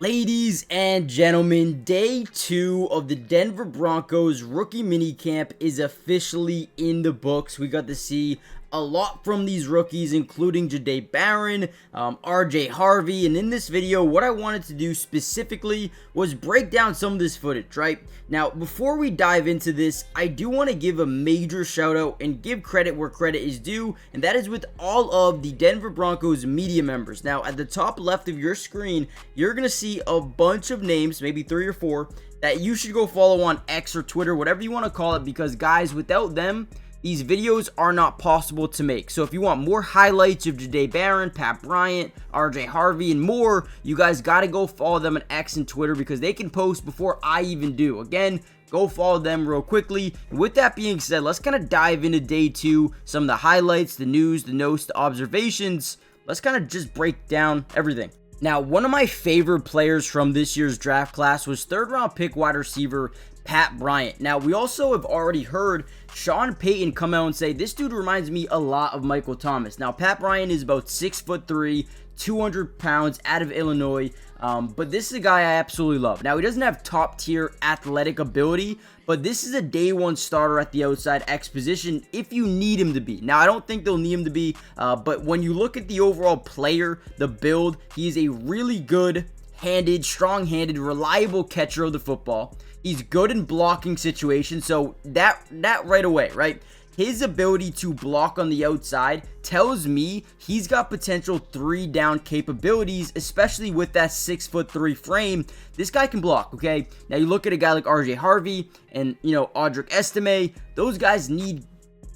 Ladies and gentlemen, day 2 of the Denver Broncos rookie minicamp is officially in the books. We got to see a lot from these rookies, including Jahdae Barron, RJ Harvey, and in this video, what I wanted to do specifically was break down some of this footage, right? Now, before we dive into this, I do want to give a major shout out and give credit where credit is due, and that is with all of the Denver Broncos media members. Now, at the top left of your screen, you're going to see a bunch of names, maybe 3 or 4, that you should go follow on X or Twitter, whatever you want to call it, because guys, without them, these videos are not possible to make. So if you want more highlights of Jahdae Barron, Pat Bryant, RJ Harvey, and more, you guys got to go follow them on X and Twitter because they can post before I even do. Again, go follow them real quickly. And with that being said, let's kind of dive into day 2, some of the highlights, the news, the notes, the observations. Let's kind of just break down everything. Now, one of my favorite players from this year's draft class was 3rd round pick wide receiver Pat Bryant. Now, we also have already heard Sean Payton come out and say, this dude reminds me a lot of Michael Thomas. Now, Pat Bryant is about 6'3", 200 pounds, out of Illinois, but this is a guy I absolutely love. Now, he doesn't have top tier athletic ability, but this is a day 1 starter at the outside X position if you need him to be. Now, I don't think they'll need him to be, but when you look at the overall player, the build, he is a really good handed, strong-handed, reliable catcher of the football. He's good in blocking situations, so that right away, right? His ability to block on the outside tells me he's got potential 3-down capabilities, especially with that 6'3" frame. This guy can block, okay? Now you look at a guy like RJ Harvey and, Audric Estime. Those guys need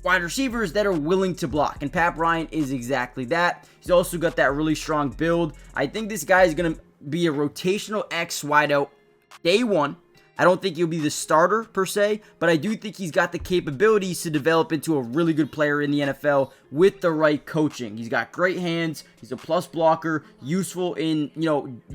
wide receivers that are willing to block, and Pat Bryant is exactly that. He's also got that really strong build. I think this guy is going to be a rotational X wideout day 1. I don't think he'll be the starter per se, but I do think he's got the capabilities to develop into a really good player in the NFL with the right coaching. He's got great hands. He's a plus blocker, useful in,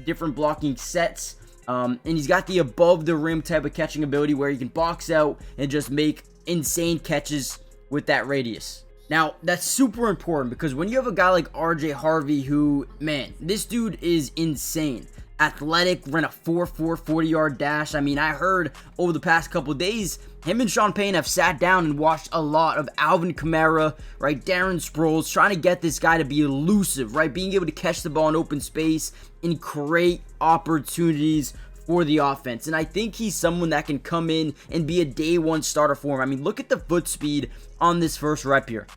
different blocking sets. And he's got the above the rim type of catching ability where he can box out and just make insane catches with that radius. Now, that's super important because when you have a guy like RJ Harvey who, man, this dude is insane. Athletic, ran a 4.4 40-yard dash. I mean, I heard over the past couple days, him and Sean Payton have sat down and watched a lot of Alvin Kamara, right? Darren Sproles, trying to get this guy to be elusive, right? Being able to catch the ball in open space and create opportunities for the offense. And I think he's someone that can come in and be a day 1 starter for him. I mean, look at the foot speed on this first rep here.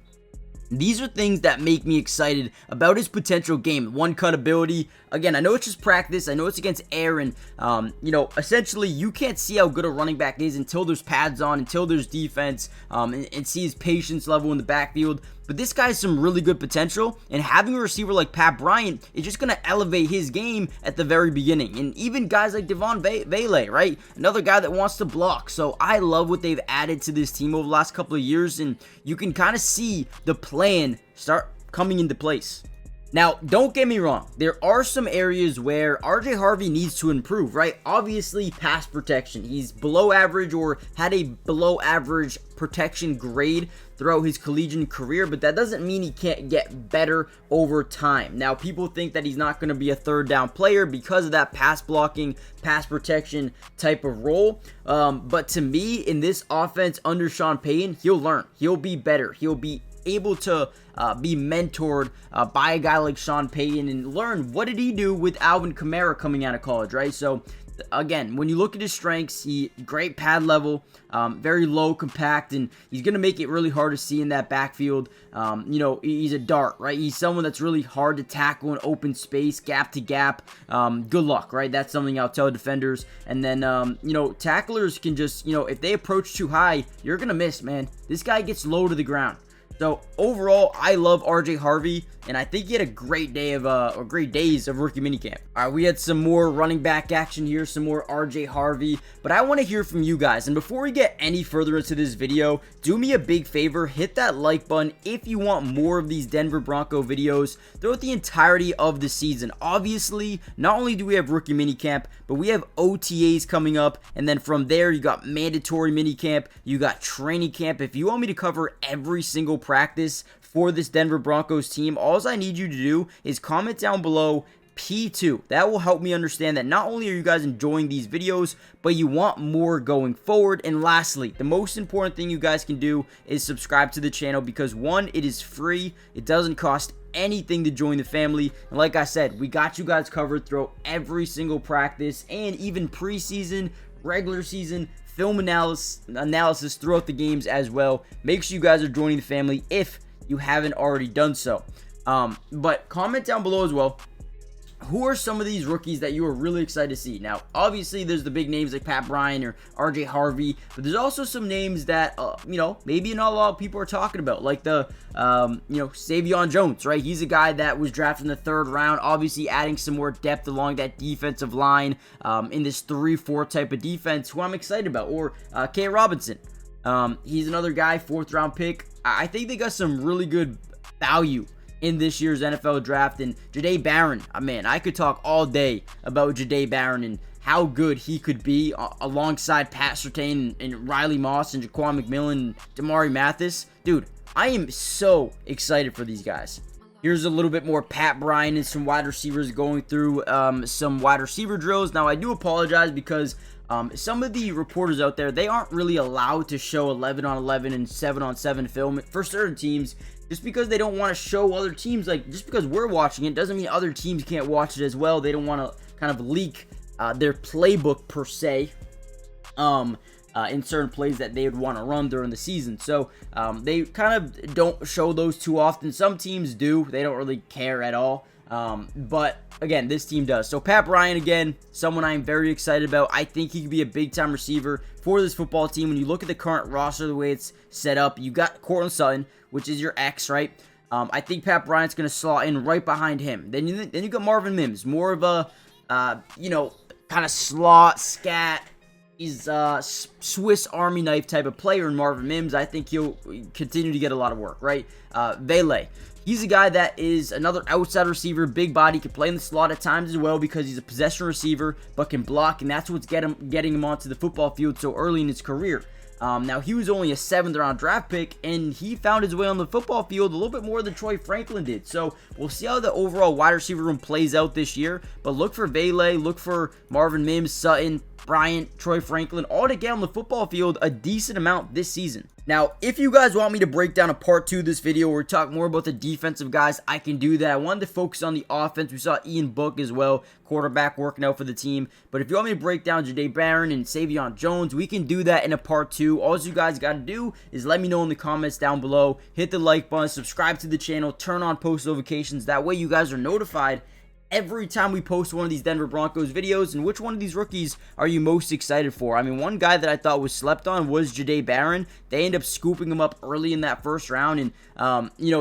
These are things that make me excited about his potential game. 1-cut ability. Again, I know it's just practice. I know it's against air. And, essentially, you can't see how good a running back is until there's pads on, until there's defense, and see his patience level in the backfield. But this guy has some really good potential. And having a receiver like Pat Bryant is just going to elevate his game at the very beginning. And even guys like Devon Vele, right? Another guy that wants to block. So I love what they've added to this team over the last couple of years. And you can kind of see the plan start coming into place. Now, don't get me wrong. There are some areas where RJ Harvey needs to improve, right? Obviously, pass protection. He's below average or had a below average protection grade throughout his collegiate career, but that doesn't mean he can't get better over time. Now, people think that he's not going to be a 3rd down player because of that pass blocking, pass protection type of role. But to me, in this offense under Sean Payton, he'll learn. He'll be better. He'll be able to be mentored by a guy like Sean Payton and learn what did he do with Alvin Kamara coming out of college, right? So again, when you look at his strengths, great pad level, very low, compact, and he's going to make it really hard to see in that backfield. He's a dart, right? He's someone that's really hard to tackle in open space, gap to gap. Good luck, right? That's something I'll tell defenders. And then, tacklers can just, if they approach too high, you're going to miss, man. This guy gets low to the ground. So overall, I love RJ Harvey, and I think he had a great day of or great days of rookie minicamp. All right, we had some more running back action here, some more RJ Harvey, but I want to hear from you guys. And before we get any further into this video, do me a big favor, hit that like button if you want more of these Denver Bronco videos throughout the entirety of the season. Obviously, not only do we have rookie minicamp, but we have OTAs coming up, and then from there you got mandatory minicamp, you got training camp. If you want me to cover every single practice for this Denver Broncos team, all I need you to do is comment down below P2. That will help me understand that not only are you guys enjoying these videos, but you want more going forward. And lastly, the most important thing you guys can do is subscribe to the channel because one, it is free. It doesn't cost anything to join the family. And like I said, we got you guys covered throughout every single practice and even preseason, regular season, film analysis throughout the games as well. Make sure you guys are joining the family if you haven't already done so. But comment down below as well. Who are some of these rookies that you are really excited to see? Now, obviously, there's the big names like Pat Bryant or RJ Harvey, but there's also some names that, maybe not a lot of people are talking about, like the, Savion Jones, right? He's a guy that was drafted in the 3rd round, obviously adding some more depth along that defensive line in this 3-4 type of defense, who I'm excited about. Or K. Robinson. He's another guy, 4th round pick. I think they got some really good value in this year's NFL draft. And Jahdae Barron, man, I could talk all day about Jahdae Barron and how good he could be alongside Pat Surtain and Riley Moss and Jaquan McMillan and Damari Mathis. Dude, I am so excited for these guys. Here's a little bit more Pat Bryant and some wide receivers going through some wide receiver drills. Now, I do apologize because some of the reporters out there, they aren't really allowed to show 11-on-11 and 7-on-7 film for certain teams, just because they don't want to show other teams. Like, just because we're watching it doesn't mean other teams can't watch it as well. They don't want to kind of leak their playbook per se in certain plays that they would want to run during the season. So they kind of don't show those too often. Some teams do. They don't really care at all. But again, this team does. So Pat Bryant, again, someone I'm very excited about. I think he could be a big-time receiver for this football team. When you look at the current roster, the way it's set up, you got Courtland Sutton, which is your X, right? I think Pat Bryant's going to slot in right behind him. Then you got Marvin Mims, more of a, kind of slot, scat. He's a Swiss Army knife type of player in Marvin Mims. I think he'll continue to get a lot of work, right? Vele. He's a guy that is another outside receiver, big body, can play in the slot at times as well because he's a possession receiver, but can block, and that's what's getting him onto the football field so early in his career. Now, he was only a 7th round draft pick, and he found his way on the football field a little bit more than Troy Franklin did. So, we'll see how the overall wide receiver room plays out this year. But look for Vele, look for Marvin Mims, Sutton, Bryant, Troy Franklin, all to get on the football field a decent amount this season. Now, if you guys want me to break down a part 2 of this video where we talk more about the defensive guys, I can do that. I wanted to focus on the offense. We saw Ian Book as well, quarterback working out for the team. But if you want me to break down Jahdae Barron and Savion Jones, we can do that in a part 2. All you guys got to do is let me know in the comments down below. Hit the like button, subscribe to the channel, turn on post notifications. That way you guys are notified every time we post one of these Denver Broncos videos. And which one of these rookies are you most excited for? I mean, one guy that I thought was slept on was Jahdae Barron. They end up scooping him up early in that 1st round. And,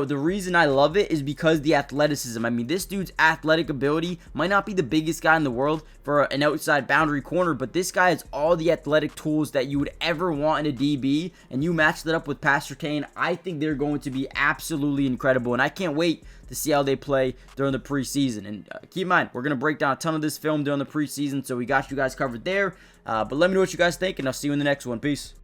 the reason I love it is because the athleticism. I mean, this dude's athletic ability might not be the biggest guy in the world for an outside boundary corner, but this guy has all the athletic tools that you would ever want in a DB. And you match that up with Pat Surtain, I think they're going to be absolutely incredible. And I can't wait to see how they play during the preseason. And keep in mind, we're going to break down a ton of this film during the preseason, so we got you guys covered there. But let me know what you guys think, and I'll see you in the next one. Peace.